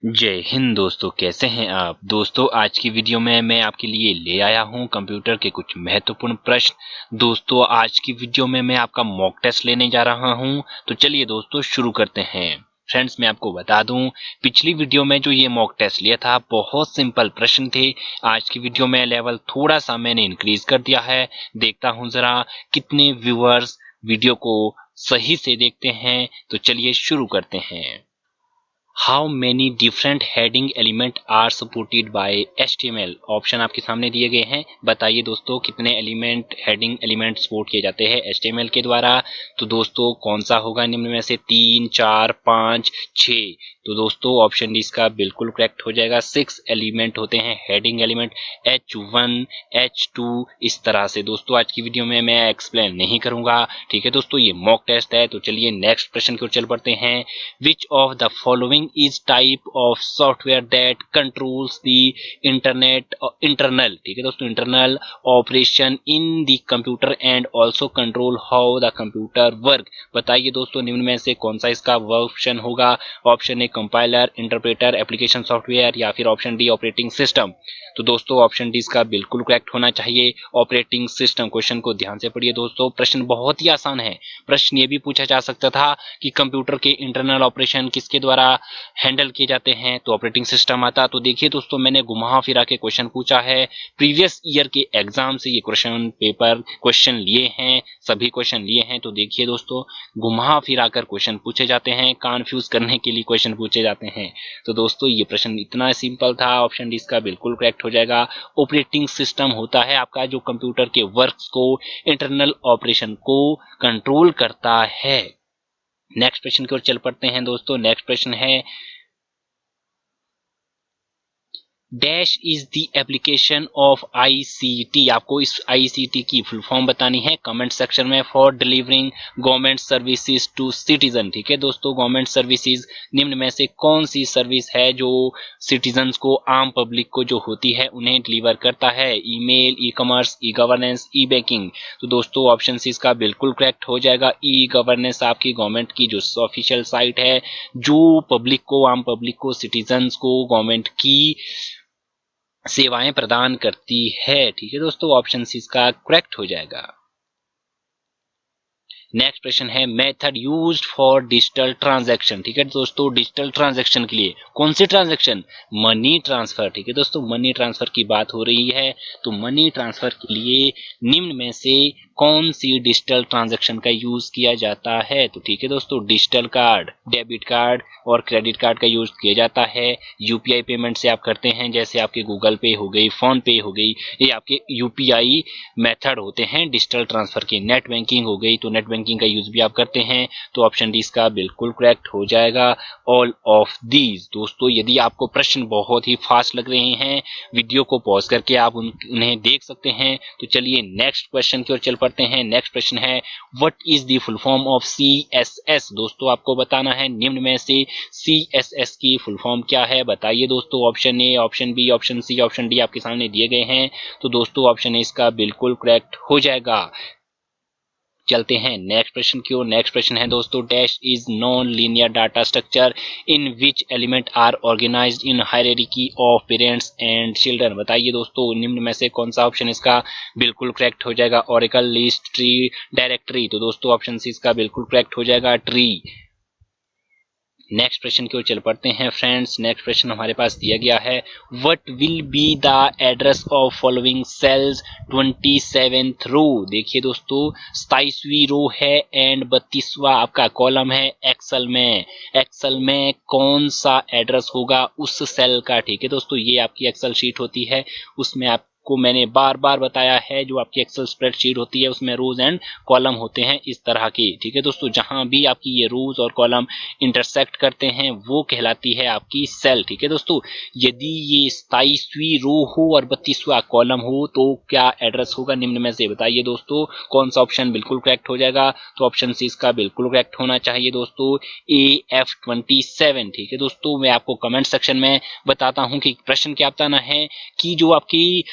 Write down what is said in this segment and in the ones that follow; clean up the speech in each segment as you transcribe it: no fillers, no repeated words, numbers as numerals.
जय हिंद दोस्तों, कैसे हैं आप। दोस्तों आज की वीडियो में मैं आपके लिए ले आया हूं कंप्यूटर के कुछ महत्वपूर्ण प्रश्न। दोस्तों आज की वीडियो में मैं आपका मॉक टेस्ट लेने जा रहा हूं, तो चलिए दोस्तों शुरू करते हैं। फ्रेंड्स मैं आपको बता दूं, पिछली वीडियो में जो ये मॉक टेस्ट लिया था बहुत सिंपल प्रश्न थे। आज की वीडियो में लेवल थोड़ा सा मैंने इंक्रीज कर दिया है। देखता हूं जरा कितने व्यूअर्स वीडियो को सही से देखते हैं। तो चलिए शुरू करते हैं। How many different heading element are supported by HTML। Option आपके सामने दिए गए हैं। बताइए दोस्तों कितने एलिमेंट हेडिंग एलिमेंट सपोर्ट किए जाते हैं HTML के द्वारा। तो दोस्तों कौन सा होगा निम्न में से 3, 4, 5, 6। तो दोस्तों ऑप्शन डी इसका बिल्कुल करेक्ट हो जाएगा। 6 एलिमेंट होते हैं हेडिंग एलिमेंट, H1, H2 इस तरह से। दोस्तों आज की वीडियो में मैं एक्सप्लेन नहीं करूंगा, ठीक है दोस्तों, ये मॉक टेस्ट है। तो चलिए नेक्स्ट प्रश्न की ओर चल पड़ते हैं। Which of the following is type of software that controls the internal, ठीक है दोस्तों, internal operation in the computer and also control how the computer work। बताइए दोस्तों निम्न में से कौन सा इसका ऑप्शन होगा। Option A compiler, interpreter, application software या फिर ऑप्शन डी ऑपरेटिंग सिस्टम। तो दोस्तों ऑप्शन डी इसका बिल्कुल करेक्ट होना चाहिए, ऑपरेटिंग सिस्टम। क्वेश्चन को ध्यान से पढ़िए दोस्तों, प्रश्न बहुत ही आसान है। प्रश्न ये भी पूछा जा सकता था कि कंप्यूटर के इंटरनल ऑपरेशन किसके द्वारा हैंडल किए जाते हैं, तो ऑपरेटिंग सिस्टम आता। तो देखिए दोस्तों मैंने घुमा फिरा के क्वेश्चन पूछा है, प्रीवियस ईयर के एग्जाम से ये क्वेश्चन पेपर क्वेश्चन लिए हैं, सभी क्वेश्चन लिए हैं। तो देखिए दोस्तों घुमा फिरा कर क्वेश्चन पूछे जाते हैं, कंफ्यूज करने के लिए क्वेश्चन पूछे जाते हैं। तो दोस्तों ये प्रश्न इतना सिंपल था, ऑप्शन डी इसका बिल्कुल करेक्ट हो जाएगा। ऑपरेटिंग सिस्टम होता है आपका जो कंप्यूटर के वर्क्स को, इंटरनल ऑपरेशन को कंट्रोल करता है। नेक्स्ट प्रश्न की ओर चल पड़ते हैं दोस्तों। नेक्स्ट प्रश्न है, dash is the application of ICT। आपको इस ICT की फुल फॉर्म बतानी है कमेंट सेक्शन में। For delivering government services to citizen, ठीक है दोस्तों, गवर्नमेंट सर्विसेज निम्न में से कौन सी सर्विस है जो सिटीजन्स को, आम पब्लिक को जो होती है उन्हें डिलीवर करता है। Email, e commerce, e governance, e banking. तो दोस्तों ऑप्शन सी इसका बिल्कुल करेक्ट हो जाएगा। ई गवर्नेंस आपकी गवर्नमेंट की जो ऑफिशियल साइट है, जो पब्लिक को, आम पब्लिक को, सिटीजन्स को गवर्नमेंट की सेवाएं प्रदान करती है, ठीक है दोस्तों, ऑप्शन सी इसका करेक्ट हो जाएगा। नेक्स्ट प्रश्न है, method used for digital transaction, ठीक है दोस्तों, डिजिटल ट्रांजैक्शन के लिए कौन सी ट्रांजैक्शन, मनी ट्रांसफर, ठीक है दोस्तों, मनी ट्रांसफर की बात हो रही है। तो मनी ट्रांसफर के लिए निम्न में से कौन सी डिजिटल ट्रांजैक्शन का यूज किया जाता है। तो ठीक है दोस्तों, डिजिटल कार्ड, डेबिट कार्ड और क्रेडिट कार्ड का यूज किया जाता है। यूपीआई पेमेंट से आप करते हैं, जैसे आपके गूगल पे हो गई, फोन पे हो गई, ये आपके यूपीआई मेथड होते हैं डिजिटल ट्रांसफर के। नेट बैंकिंग हो गई, तो नेट बैंकिंग का यूज भी आप करते हैं। तो ऑप्शन डी इसका बिल्कुल करेक्ट हो जाएगा, ऑल ऑफ दीज। दोस्तों यदि आपको प्रश्न बहुत ही फास्ट लग रहे हैं, वीडियो को पॉज करके आप उन्हें देख सकते हैं। तो चलिए नेक्स्ट क्वेश्चन की ओर चल पड़ते हैं। नेक्स्ट प्रश्न है, what is the full form of CSS। दोस्तों आपको बताना है निम्न में से CSS की फुल फॉर्म क्या है। बताइए दोस्तों, option A, option B, option C, option D आपके सामने दिए गए हैं। तो दोस्तों ऑप्शन ए इसका बिल्कुल करेक्ट हो जाएगा। चलते हैं नेक्स्ट प्रश्न की ओर। नेक्स्ट प्रश्न है दोस्तों, dash is non linear data structure in which element are organised in hierarchy of parents and children. बताइए दोस्तों निम्न में से कौन सा ऑप्शन इसका बिल्कुल करेक्ट हो जाएगा। Oracle, list, tree, directory. तो दोस्तों ऑप्शन सी इसका बिल्कुल करेक्ट हो जाएगा, ट्री। नेक्स्ट प्रश्न की ओर चल पड़ते हैं फ्रेंड्स। नेक्स्ट प्रश्न हमारे पास दिया गया है, what will be the address of following sales 27th रो। देखिए दोस्तों 27वीं रो है एंड 32वां आपका कॉलम है एक्सेल में। एक्सेल में कौन सा एड्रेस होगा उस सेल का, ठीक है दोस्तों, ये आपकी एक्सेल शीट होती है, उसमें आप को मैंने बार बार बताया है, जो आपकी एक्सेल स्प्रेडशीट होती है उसमें रोज एंड कॉलम होते हैं इस तरह के, ठीक है दोस्तों, जहां भी आपकी ये रोज और कॉलम इंटरसेक्ट करते हैं वो कहलाती है आपकी सेल, ठीक है दोस्तों। यदि ये 27वीं रो हो और 32वां कॉलम हो तो क्या एड्रेस होगा निम्न में से। बताइए दोस्तों कौन सा ऑप्शन बिल्कुल करेक्ट हो जाएगा। तो ऑप्शन सी इसका बिल्कुल करेक्ट होना चाहिए दोस्तों, AF27, ठीक है दोस्तों। मैं आपको कमेंट सेक्शन में बताता हूं कि प्रश्न क्या बताना है कि जो आपकी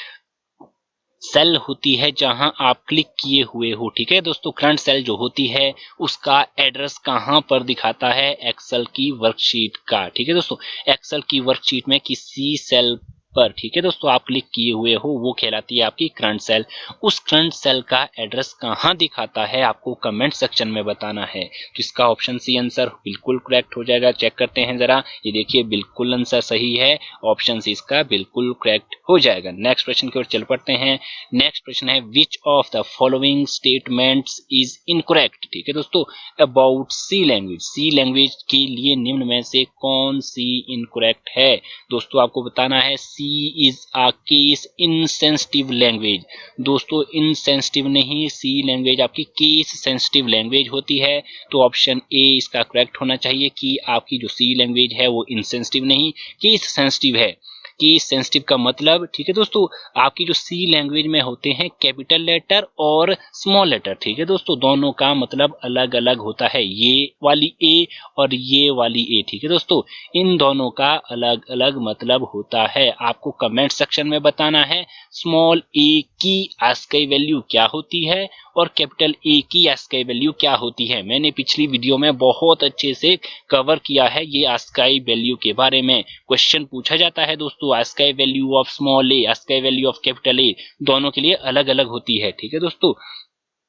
सेल होती है जहां आप क्लिक किए हुए हो। ठीक है दोस्तों, करंट सेल जो होती है उसका एड्रेस कहां पर दिखाता है, एक्सेल की वर्कशीट का। ठीक है दोस्तों, एक्सेल की वर्कशीट में किसी सेल पर, ठीक है दोस्तों, आप क्लिक किए हुए हो, वो कहलाती है आपकी करंट सेल। उस करंट सेल का एड्रेस कहां दिखाता है आपको कमेंट सेक्शन में बताना है। तो इसका ऑप्शन सी आंसर बिल्कुल करेक्ट हो जाएगा। चेक करते हैं जरा, ये देखिए बिल्कुल आंसर सही है, ऑप्शन सी इसका बिल्कुल करेक्ट हो जाएगा। नेक्स्ट प्रश्न की ओर चल पड़ते हैं। नेक्स्ट प्रश्न है which of the following statements is incorrect. ठीक है दोस्तों, about C language, C language के लिए निम्न में से कौन सी इनकरेक्ट है। दोस्तों आपको बताना है C is a case insensitive language. दोस्तों इनसेंसिटिव नहीं, सी लैंग्वेज आपकी केस सेंसिटिव लैंग्वेज होती है। तो ऑप्शन ए इसका करेक्ट होना चाहिए कि आपकी जो सी लैंग्वेज है वो इनसेंसिटिव नहीं, केस सेंसिटिव है। केस सेंसिटिव का मतलब, ठीक है दोस्तों, आपकी जो सी लैंग्वेज में होते हैं कैपिटल लेटर और स्मॉल लेटर। ठीक है दोस्तों, दोनों का मतलब अलग अलग होता है, ये वाली ए और ये वाली ए। ठीक है दोस्तों, इन दोनों का अलग अलग मतलब होता है। आपको कमेंट सेक्शन में बताना है स्मॉल ए की ASCII वैल्यू क्या होती है और कैपिटल ए की ASCII वैल्यू क्या होती है। मैंने पिछली वीडियो में बहुत अच्छे से कवर किया है ये ASCII वैल्यू के बारे में। क्वेश्चन पूछा जाता है दोस्तों, ASCII value of small A, ASCII value of capital A दोनों के लिए अलग अलग होती है। ठीक है दोस्तों,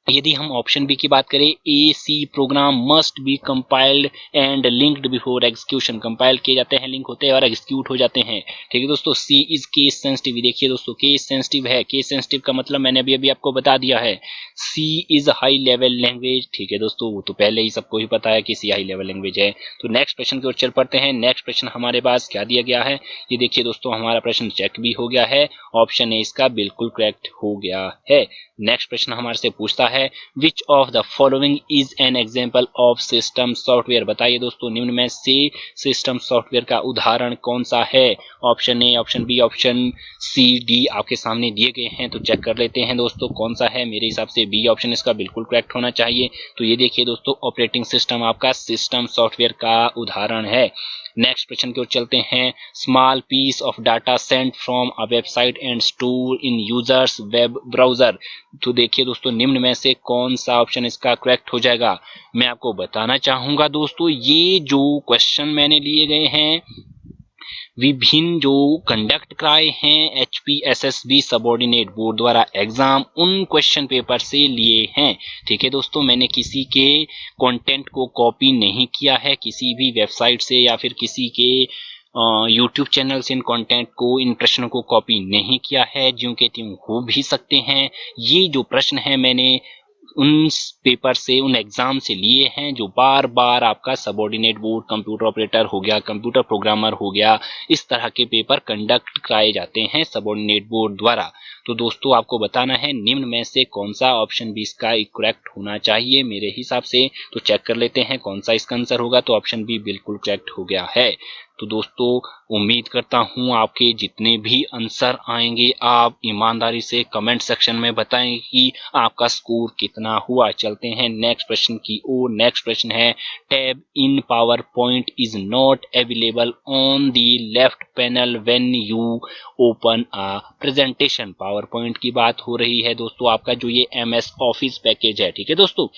यदि हम ऑप्शन बी की बात करें, a C program must be compiled and linked before execution, compile किए जाते हैं, लिंक होते हैं और एग्जीक्यूट हो जाते हैं। ठीक है दोस्तों, सी इज केस सेंसिटिव। देखिए दोस्तों, केस सेंसिटिव है, केस सेंसिटिव का मतलब मैंने अभी अभी आपको बता दिया है, C is high level language. ठीक है दोस्तों, वो तो पहले ही सबको ही पता है कि सी हाई लेवल लैंग्वेज है। तो नेक्स्ट प्रश्न की ओर चल पड़ते हैं। नेक्स्ट प्रश्न हमारे पास क्या दिया गया है, ये देखिए दोस्तों, हमारा प्रश्न चेक भी हो गया है, ऑप्शन ए इसका बिल्कुल करेक्ट हो गया है। नेक्स्ट प्रश्न हमारे से पूछता है which of the following is an example of system software. बताइए दोस्तों, निम्न में से सिस्टम सॉफ्टवेयर का उदाहरण कौन सा है। Option A, option B, option C, D आपके सामने दिए गए हैं, तो चेक कर लेते हैं दोस्तों कौन सा है। मेरे हिसाब से बी ऑप्शन इसका बिल्कुल करेक्ट होना चाहिए। तो ये देखिए दोस्तों, ऑपरेटिंग सिस्टम आपका सिस्टम सॉफ्टवेयर का उदाहरण है। नेक्स्ट प्रश्न की ओर चलते हैं। Small piece of data sent from a website and store in users web browser. तो देखिए दोस्तों, निम्न में से कौन सा ऑप्शन इसका करेक्ट हो जाएगा। मैं आपको बताना चाहूंगा दोस्तों, ये जो क्वेश्चन मैंने लिए गए हैं विभिन्न जो कंडक्ट कराए हैं HPSSB सबॉर्डिनेट बोर्ड द्वारा एग्जाम, उन क्वेश्चन पेपर से लिए हैं। ठीक है दोस्तों, मैंने किसी के कंटेंट को कॉपी नहीं किया है, किसी भी वेबसाइट से या फिर किसी के यूट्यूब चैनल से इन कंटेंट को, इन प्रश्नों को कॉपी नहीं किया है, ज्यों के त्यों हो भी सकते हैं। ये जो प्रश्न है मैंने उन पेपर से, उन एग्जाम से लिए हैं जो बार बार आपका सबॉर्डिनेट बोर्ड, कंप्यूटर ऑपरेटर हो गया, कंप्यूटर प्रोग्रामर हो गया, इस तरह के पेपर कंडक्ट कराए जाते हैं सबॉर्डिनेट बोर्ड द्वारा। तो दोस्तों आपको बताना है निम्न में से कौन सा ऑप्शन बी इसका करेक्ट होना चाहिए मेरे हिसाब से। तो चेक कर लेते हैं कौन सा इसका आंसर होगा। तो ऑप्शन बी बिल्कुल करेक्ट हो गया है। तो दोस्तों उम्मीद करता हूं आपके जितने भी आंसर आएंगे आप ईमानदारी से कमेंट सेक्शन में बताएं कि आपका स्कोर कितना हुआ। चलते हैं नेक्स्ट प्रश्न की ओर। नेक्स्ट प्रश्न है tab in power point is not available on the left panel when you open a presentation. Power point की बात हो रही है दोस्तों, आपका जो ये MS ऑफिस पैकेज है, ठीक है दोस्तों,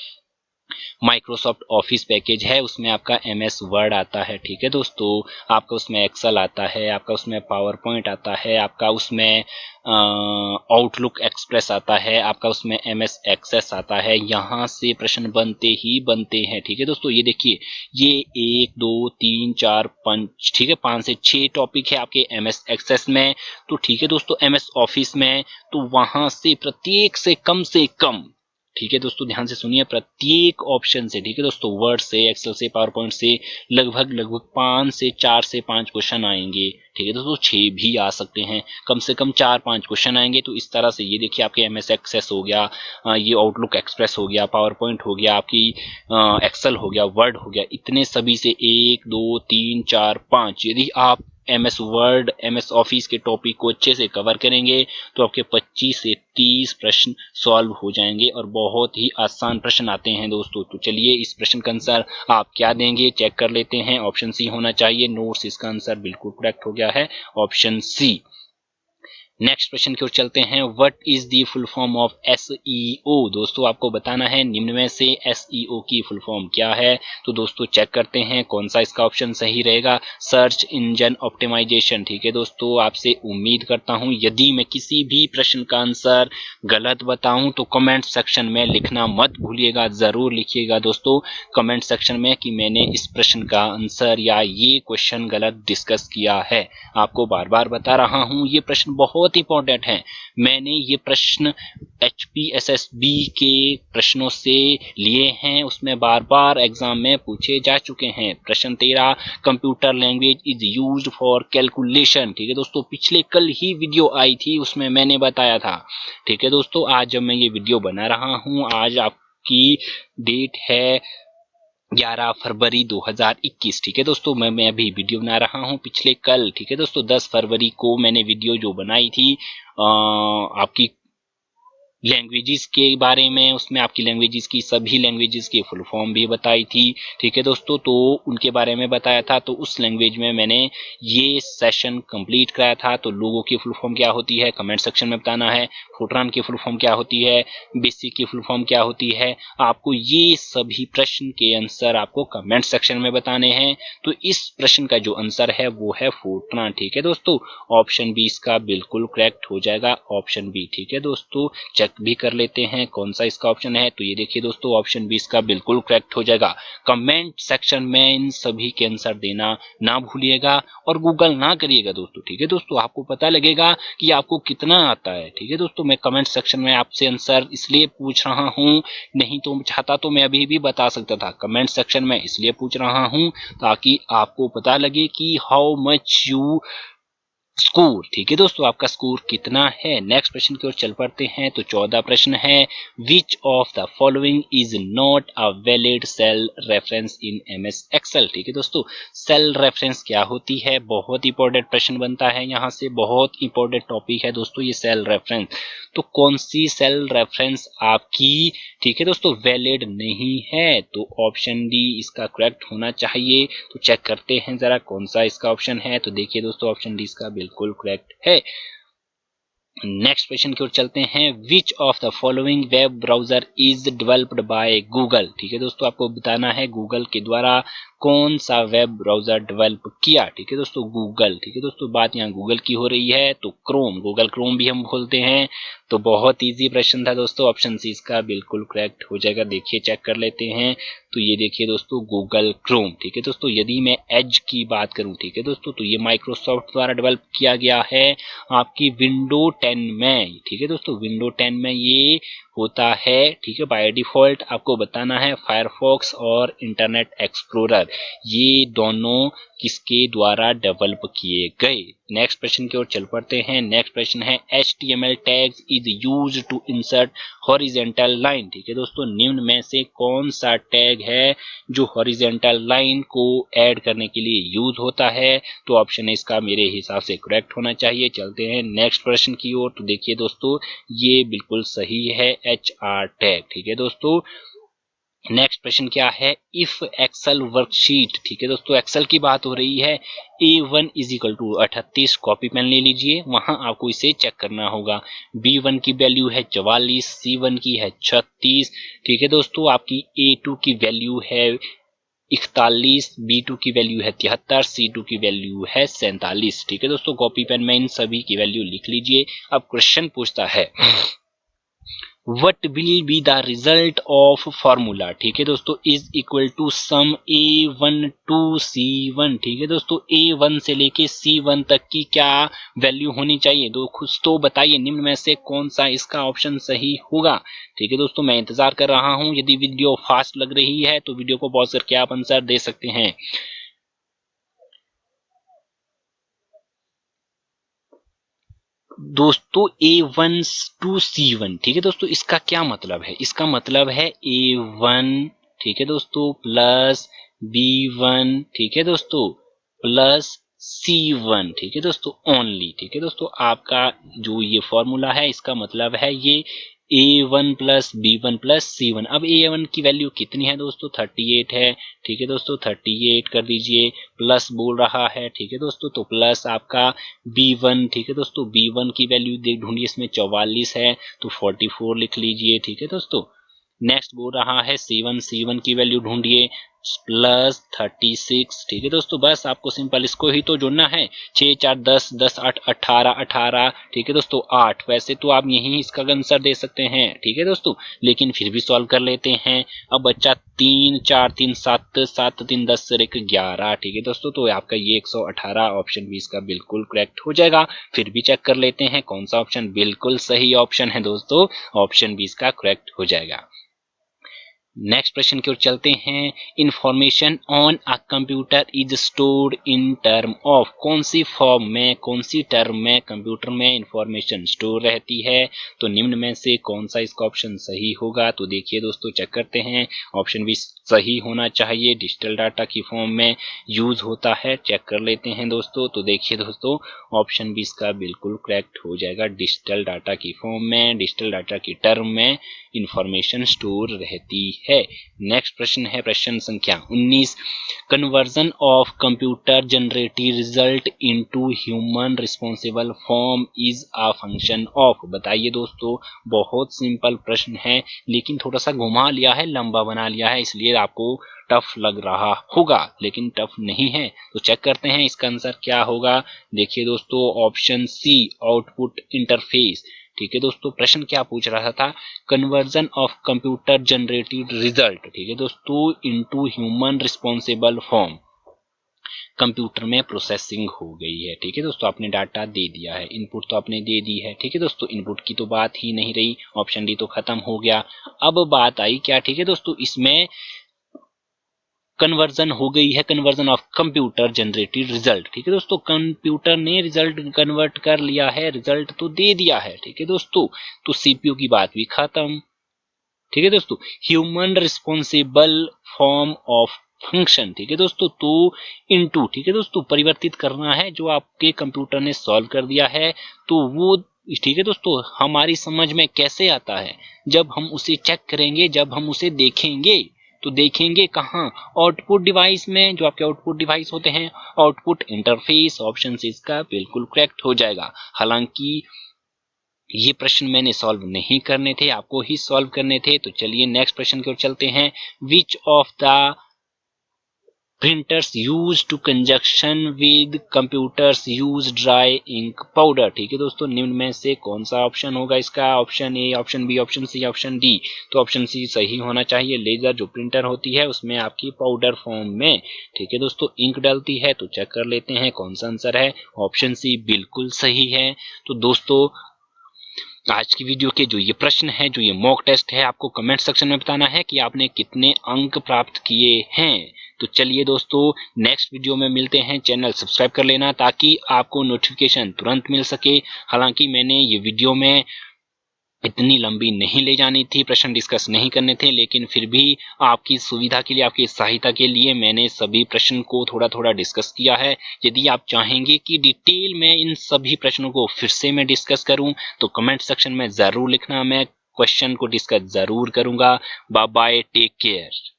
माइक्रोसॉफ्ट ऑफिस पैकेज है, उसमें आपका MS वर्ड आता है। ठीक है दोस्तों, आपका उसमें एक्सेल आता है, आपका उसमें पावर पॉइंट आता है, आपका उसमें आउटलुक एक्सप्रेस आता है, आपका उसमें MS एक्सेस आता है। यहाँ से प्रश्न बनते ही बनते हैं। ठीक है दोस्तों, ये देखिए, ये 1 2 3 4 5, ठीक है, 5 से 6 टॉपिक है आपके MS एक्सेस में। तो ठीक है दोस्तों, MS ऑफिस में तो वहां से प्रत्येक से कम, ठीक है दोस्तों, ध्यान से सुनिए, प्रत्येक ऑप्शन से, ठीक है दोस्तों, वर्ड से, एक्सेल से, पावर पॉइंट से लगभग 5 से 4 से 5 क्वेश्चन आएंगे। ठीक है दोस्तों, 6 भी आ सकते हैं, कम से कम 4-5 क्वेश्चन आएंगे। तो इस तरह से ये देखिए, आपके MS एक्सेस हो गया, ये आउटलुक एक्सप्रेस हो गया, पावर पॉइंट हो गया, आपकी एक्सेल हो गया, वर्ड हो गया, इतने सभी से 1 2 3 4 5 यदि आप MS वर्ड, MS ऑफिस के टॉपिक को अच्छे से कवर करेंगे तो आपके 25 से 30 प्रश्न सॉल्व हो जाएंगे और बहुत ही आसान प्रश्न आते हैं दोस्तों। तो चलिए इस प्रश्न का आंसर आप क्या देंगे चेक कर लेते हैं। ऑप्शन सी होना चाहिए, नोट्स, इसका आंसर बिल्कुल करेक्ट हो गया है, ऑप्शन सी। नेक्स्ट प्रश्न की ओर चलते हैं। What is the full form of SEO? दोस्तों आपको बताना है निम्न में से SEO की फुल फॉर्म क्या है। तो दोस्तों चेक करते हैं कौन सा इसका ऑप्शन सही रहेगा। Search engine optimisation. ठीक है दोस्तों, आपसे उम्मीद करता हूं यदि मैं किसी भी प्रश्न का आंसर गलत बताऊं तो कमेंट सेक्शन में लिखना मत भूलिएगा, जरूर लिखिएगा दोस्तों कमेंट सेक्शन में कि मैंने इस प्रश्न का आंसर या ये क्वेश्चन गलत डिस्कस किया है। आपको बार बार बता रहा हूं ये प्रश्न बहुत इंपॉर्टेंट है। मैंने ये प्रश्न HPSSB के प्रश्नों से लिए हैं, उसमें बार बार एग्जाम में पूछे जा चुके हैं। प्रश्न 13, computer language is used for calculation. ठीक है दोस्तों, पिछले कल ही वीडियो आई थी, उसमें मैंने बताया था। ठीक है दोस्तों, आज जब मैं ये वीडियो बना रहा हूं, आज आपकी डेट है 11 फरवरी 2021। ठीक है दोस्तों, मैं अभी वीडियो बना रहा हूं पिछले कल। ठीक है दोस्तों, 10 फरवरी को मैंने वीडियो जो बनाई थी आपकी लैंग्वेजेस के बारे में, उसमें आपकी लैंग्वेजेस की सभी लैंग्वेजेस की फुल फॉर्म भी बताई थी। ठीक है दोस्तों, तो उनके बारे में बताया था। तो उस लैंग्वेज में मैंने ये सेशन कंप्लीट कराया था। तो लोगों की फुल फॉर्म क्या होती है कमेंट सेक्शन में बताना है। फोरट्रान की फुल फॉर्म क्या होती है, बेसिक की फुल फॉर्म क्या होती है, आपको ये सभी प्रश्न के आंसर आपको कमेंट सेक्शन में बताने हैं। तो इस प्रश्न का जो आंसर है वो है फोरट्रान। ठीक है दोस्तों, ऑप्शन बी इसका बिल्कुल करेक्ट हो जाएगा, ऑप्शन बी। ठीक है दोस्तों, चेक भी कर लेते हैं कौन सा इसका ऑप्शन है। तो ये देखिए दोस्तों, ऑप्शन बी इसका बिल्कुल करेक्ट हो जाएगा। कमेंट सेक्शन में इन सभी के आंसर देना ना भूलिएगा और गूगल ना करिएगा दोस्तों। ठीक है दोस्तों, आपको पता लगेगा कि आपको कितना आता है। ठीक है दोस्तों, मैं कमेंट सेक्शन में आपसे आंसर इसलिए पूछ रहा हूं, नहीं तो चाहता तो मैं अभी भी बता सकता था। कमेंट सेक्शन में इसलिए पूछ रहा हूं ताकि आपको पता लगे कि हाउ मच यू स्कोर। ठीक है दोस्तों, आपका स्कोर कितना है। नेक्स्ट प्रश्न की ओर चल पड़ते हैं। तो 14 प्रश्न है, which of the following is not a valid cell reference in MS Excel। ठीक है दोस्तों, सेल रेफरेंस क्या होती है, बहुत इंपॉर्टेंट प्रश्न बनता है यहाँ से, बहुत इंपॉर्टेंट टॉपिक है दोस्तों ये सेल रेफरेंस। तो कौन सी सेल रेफरेंस आपकी, ठीक है दोस्तों, वैलिड नहीं है। तो ऑप्शन डी इसका करेक्ट होना चाहिए। तो चेक करते हैं जरा कौन सा इसका ऑप्शन है। तो देखिए दोस्तों, ऑप्शन डी इसका बिल्कुल करेक्ट है। नेक्स्ट क्वेश्चन की ओर चलते हैं। Which of the following web browser is developed by Google. ठीक है दोस्तों, आपको बताना है गूगल के द्वारा कौन सा वेब ब्राउजर डेवलप किया। ठीक है दोस्तों, गूगल। ठीक है दोस्तों, बात यहाँ गूगल की हो रही है तो क्रोम, गूगल क्रोम भी हम बोलते हैं। तो बहुत इजी प्रश्न था दोस्तों, ऑप्शन सी इसका बिल्कुल करेक्ट हो जाएगा। देखिए चेक कर लेते हैं। तो ये देखिए दोस्तों, गूगल क्रोम। ठीक है दोस्तों, यदि मैं एज की बात करूं, ठीक है दोस्तों, तो ये माइक्रोसॉफ्ट द्वारा डेवलप किया गया है आपकी विंडो 10 में। ठीक है दोस्तों, विंडो 10 में ये होता है। ठीक है, बाय डिफॉल्ट आपको बताना है फायरफॉक्स और इंटरनेट एक्सप्लोरर, ये दोनों किसके द्वारा डेवलप किए गए। नेक्स्ट प्रश्न की ओर चल पड़ते हैं। नेक्स्ट प्रश्न है, HTML tags is used to insert horizontal line. ठीक है दोस्तों, निम्न में से कौन सा टैग है जो हॉरिजेंटल लाइन को ऐड करने के लिए यूज होता है। तो ऑप्शन इसका मेरे हिसाब से करेक्ट होना चाहिए। चलते हैं नेक्स्ट प्रश्न की ओर। तो देखिए दोस्तों, ये बिल्कुल सही है, HR टैग। ठीक है दोस्तों, नेक्स्ट प्रश्न क्या है, इफ एक्सेल वर्कशीट। ठीक है दोस्तों, एक्सेल की बात हो रही है। A1 is equal to 38, copy pen ले लीजिए, वहां आपको इसे चेक करना होगा। B1 की वैल्यू है 44, C1 की है 36। ठीक है दोस्तों, आपकी A2 की वैल्यू है 41, B2 की वैल्यू है 73, C2 की वैल्यू है 47। ठीक है दोस्तों, कॉपी पेन में इन सभी की वैल्यू लिख लीजिए। अब क्वेश्चन पूछता है, What will be the result of formula। ठीक है दोस्तों, is equal to sum A1 to C1। ठीक है दोस्तों, A1 से लेके C1 तक की क्या वैल्यू होनी चाहिए। तो खुद तो बताइए निम्न में से कौन सा इसका ऑप्शन सही होगा। ठीक है दोस्तों, मैं इंतजार कर रहा हूं। यदि वीडियो फास्ट लग रही है तो वीडियो को पॉज करके आप आंसर दे सकते हैं। दोस्तों A1 टू C1, ठीक है दोस्तों, इसका क्या मतलब है, इसका मतलब है A1, ठीक है दोस्तों, प्लस B1, ठीक है दोस्तों, प्लस C1। ठीक है दोस्तों, ओनली। ठीक है दोस्तों, आपका जो ये फॉर्मूला है इसका मतलब है ये A1 plus B1 plus C1। अब A1 की वैल्यू कितनी है दोस्तों, 38 है। ठीक है दोस्तों, 38 कर दीजिए, प्लस बोल रहा है। ठीक है दोस्तों, तो प्लस आपका B1। ठीक है दोस्तों, B1 की वैल्यू देख ढूंढिए, इसमें 44 है तो 44 लिख लीजिए। ठीक है दोस्तों, नेक्स्ट बोल रहा है C1, C1 की वैल्यू ढूंढिए, प्लस 36। ठीक है दोस्तों, बस आपको सिंपल इसको ही तो जोड़ना है। 6 4 10, 10 8 18, 18। ठीक है दोस्तों, 8। वैसे तो आप यही इसका आंसर दे सकते हैं। ठीक है दोस्तों, लेकिन फिर भी सॉल्व कर लेते हैं। अब बच्चा 3 4 3 7, 7 3 10 से 11। ठीक है दोस्तों, तो आपका ये 118 ऑप्शन भी इसका बिल्कुल करेक्ट हो जाएगा। फिर भी चेक कर लेते हैं कौन सा ऑप्शन बिल्कुल सही ऑप्शन है दोस्तों। ऑप्शन भी इसका करेक्ट हो जाएगा। नेक्स्ट प्रश्न की ओर चलते हैं। Information on a computer is stored in term of, कौन सी फॉर्म में, कौन सी टर्म में कंप्यूटर में इंफॉर्मेशन स्टोर रहती है। तो निम्न में से कौन सा इसका ऑप्शन सही होगा। तो देखिए दोस्तों, चेक करते हैं। ऑप्शन भी सही होना चाहिए, डिजिटल डाटा की फॉर्म में यूज होता है। चेक कर लेते हैं दोस्तों। तो देखिए दोस्तों, ऑप्शन भी इसका बिल्कुल करेक्ट हो जाएगा। डिजिटल डाटा की फॉर्म में, डिजिटल डाटा की टर्म में इंफॉर्मेशन स्टोर रहती है। नेक्स्ट प्रश्न है प्रश्न संख्या 19। Conversion of computer generated result into human responsible form is a function of. बताइए दोस्तों, बहुत सिंपल प्रश्न है, लेकिन थोड़ा सा घुमा लिया है, लंबा बना लिया है, इसलिए आपको टफ लग रहा होगा, लेकिन टफ नहीं है। तो चेक करते हैं इसका आंसर क्या होगा। देखिए दोस्तों, ऑप्शन सी, आउटपुट इंटरफेस। ठीक है दोस्तों, प्रश्न क्या पूछ रहा था, conversion of computer generated result, ठीक है दोस्तों, into human responsible form. Computer में प्रोसेसिंग हो गई है। ठीक है दोस्तों, आपने डाटा दे दिया है, इनपुट तो आपने दे दी है। ठीक है दोस्तों, इनपुट की तो बात ही नहीं रही, ऑप्शन डी तो खत्म हो गया। अब बात आई क्या, ठीक है दोस्तों, इसमें कन्वर्जन हो गई है, conversion of computer generated result. ठीक है दोस्तों, कंप्यूटर ने रिजल्ट कन्वर्ट कर लिया है, रिजल्ट तो दे दिया है। ठीक है दोस्तों, तो सीपीयू की बात भी खत्म। ठीक है दोस्तों, human responsible form of function. ठीक है दोस्तों, तो इनटू, ठीक है दोस्तों, परिवर्तित करना है जो आपके कंप्यूटर ने सॉल्व कर दिया है। तो वो, ठीक है दोस्तों, हमारी समझ में कैसे आता है, जब हम उसे चेक करेंगे, जब हम उसे देखेंगे। तो देखेंगे कहाँ, आउटपुट डिवाइस में, जो आपके आउटपुट डिवाइस होते हैं, आउटपुट इंटरफेस। ऑप्शन से इसका बिल्कुल करेक्ट हो जाएगा। हालांकि ये प्रश्न मैंने सॉल्व नहीं करने थे, आपको ही सॉल्व करने थे। तो चलिए नेक्स्ट प्रश्न की ओर चलते हैं। Which of the printers use to conjunction with computers use dry ink powder. ठीक है दोस्तों, निम्न में से कौन सा ऑप्शन होगा इसका, option A, option B, option C, option D. तो ऑप्शन सी सही होना चाहिए। लेजर जो प्रिंटर होती है उसमें आपकी पाउडर फॉर्म में, ठीक है दोस्तों, इंक डलती है। तो चेक कर लेते हैं कौन सा आंसर है। ऑप्शन सी बिल्कुल सही है। तो दोस्तों, आज की वीडियो के जो ये प्रश्न है, जो ये मॉक टेस्ट है, आपको कमेंट सेक्शन में बताना है कि आपने कितने अंक प्राप्त किए हैं। तो चलिए दोस्तों, नेक्स्ट वीडियो में मिलते हैं। चैनल सब्सक्राइब कर लेना ताकि आपको नोटिफिकेशन तुरंत मिल सके। हालांकि मैंने ये वीडियो में इतनी लंबी नहीं ले जानी थी, प्रश्न डिस्कस नहीं करने थे, लेकिन फिर भी आपकी सुविधा के लिए, आपकी सहायता के लिए मैंने सभी प्रश्न को थोड़ा थोड़ा डिस्कस किया है। यदि आप चाहेंगे कि डिटेल में इन सभी प्रश्नों को फिर से मैं डिस्कस करूं, तो कमेंट सेक्शन में जरूर लिखना, मैं क्वेश्चन को डिस्कस जरूर करूंगा। Bye bye, take care.